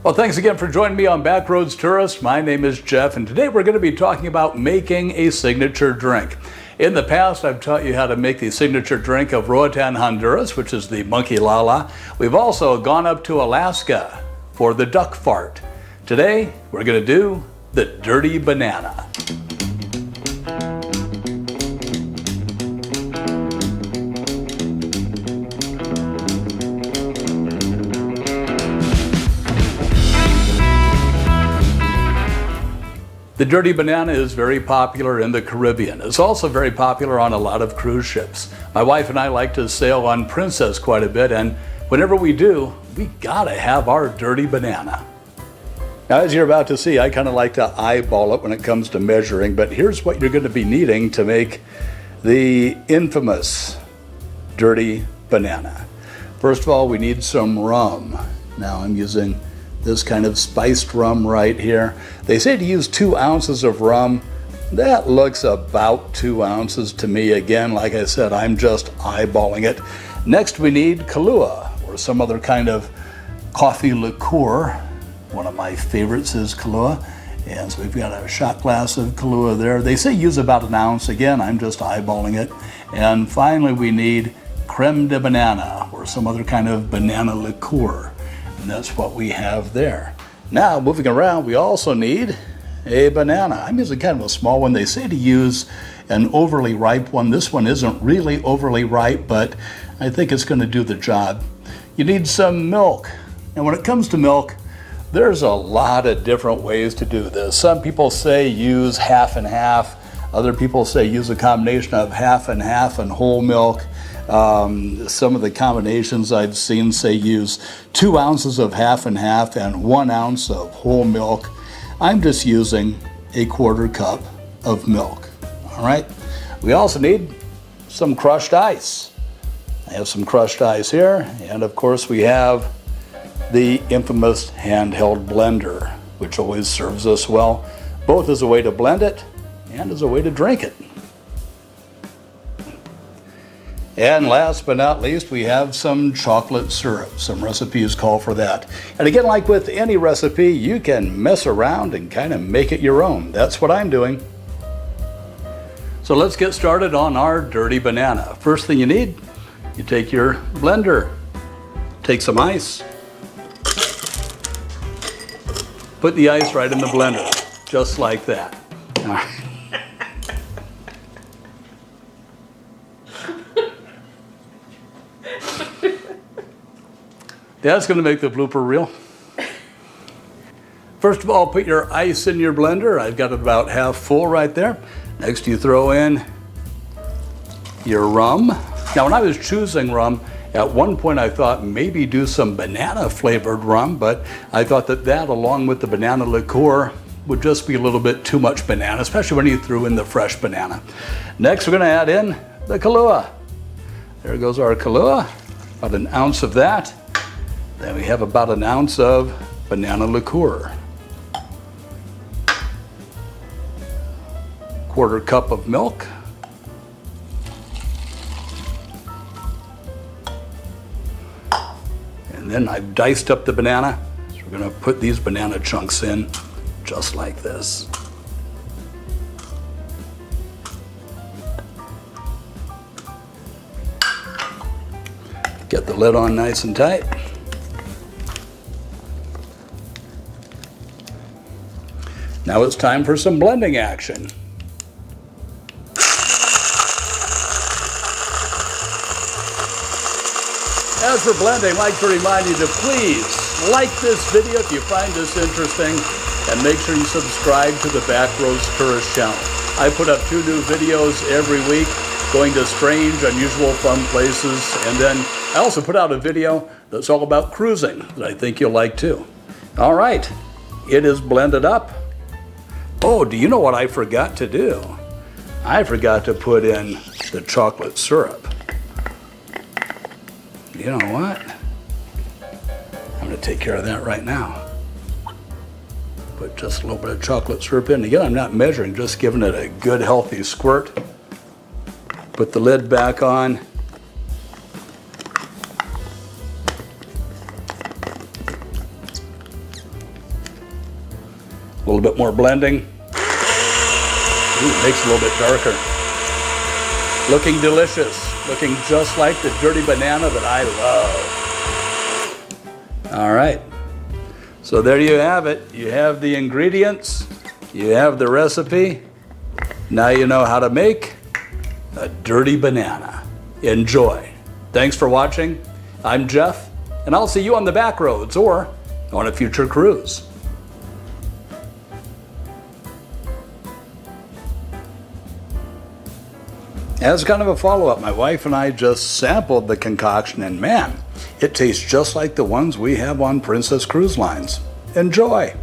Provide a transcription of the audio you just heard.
Well, thanks again for joining me on Backroads Tourist. My name is Jeff, and today we're going to be talking about making a signature drink. In the past, I've taught you how to make the signature drink of Roatan, Honduras, which is the monkey lala. We've also gone up to Alaska for the duck fart. Today, we're going to do the dirty banana. The dirty banana is very popular in the Caribbean. It's also very popular on a lot of cruise ships. My wife and I like to sail on Princess quite a bit, and whenever we do, we gotta have our dirty banana. Now, as you're about to see, I kind of like to eyeball it when it comes to measuring, but here's what you're going to be needing to make the infamous dirty banana. First of all, we need some rum. Now, I'm using this kind of spiced rum right here. They say to use 2 ounces of rum. That looks about 2 ounces to me. Again, like I said, I'm just eyeballing it. Next, we need Kahlua, or some other kind of coffee liqueur. One of my favorites is Kahlua. And so we've got a shot glass of Kahlua there. They say use about 1 ounce. Again, I'm just eyeballing it. And finally, we need creme de banana, or some other kind of banana liqueur. And that's what we have there. Now, moving around, we also need a banana. I'm using kind of a small one. They say to use an overly ripe one. This one isn't really overly ripe, but I think it's going to do the job. You need some milk. And when it comes to milk, there's a lot of different ways to do this. Some people say use half and half. Other people say use a combination of half and half and whole milk. Some of the combinations I've seen say use 2 ounces of half and half and 1 ounce of whole milk. I'm just using a 1/4 cup of milk. All right. We also need some crushed ice. I have some crushed ice here, and of course we have the infamous handheld blender, which always serves us well, both as a way to blend it and as a way to drink it. And last but not least, we have some chocolate syrup. Some recipes call for that. And again, like with any recipe, you can mess around and kind of make it your own. That's what I'm doing. So let's get started on our dirty banana. First thing you need, you take your blender, take some ice, put the ice right in the blender, just like that. All right. That's going to make the blooper reel. First of all, put your ice in your blender. I've got it about half full right there. Next, you throw in your rum. Now, when I was choosing rum, at one point I thought maybe do some banana flavored rum, but I thought that along with the banana liqueur would just be a little bit too much banana, especially when you threw in the fresh banana. Next, we're going to add in the Kahlua. There goes our Kahlua, about 1 ounce of that. Then we have about 1 ounce of banana liqueur. 1/4 cup of milk. And then I've diced up the banana. So we're going to put these banana chunks in just like this. Get the lid on nice and tight. Now it's time for some blending action. As for blending, I'd like to remind you to please like this video if you find this interesting, and make sure you subscribe to the Backroads Tourist channel. I put up 2 new videos every week, going to strange, unusual, fun places, and then I also put out a video that's all about cruising that I think you'll like too. All right, it is blended up. Oh, do you know what I forgot to do? I forgot to put in the chocolate syrup. You know what? I'm going to take care of that right now. Put just a little bit of chocolate syrup in. Again, I'm not measuring, just giving it a good healthy squirt. Put the lid back on. A little bit more blending. Ooh, makes it a little bit darker. Looking delicious. Looking just like the dirty banana that I love. All right. So there you have it. You have the ingredients. You have the recipe. Now you know how to make a dirty banana. Enjoy. Thanks for watching. I'm Jeff, and I'll see you on the back roads or on a future cruise. As kind of a follow-up, my wife and I just sampled the concoction, and man, it tastes just like the ones we have on Princess Cruise Lines. Enjoy!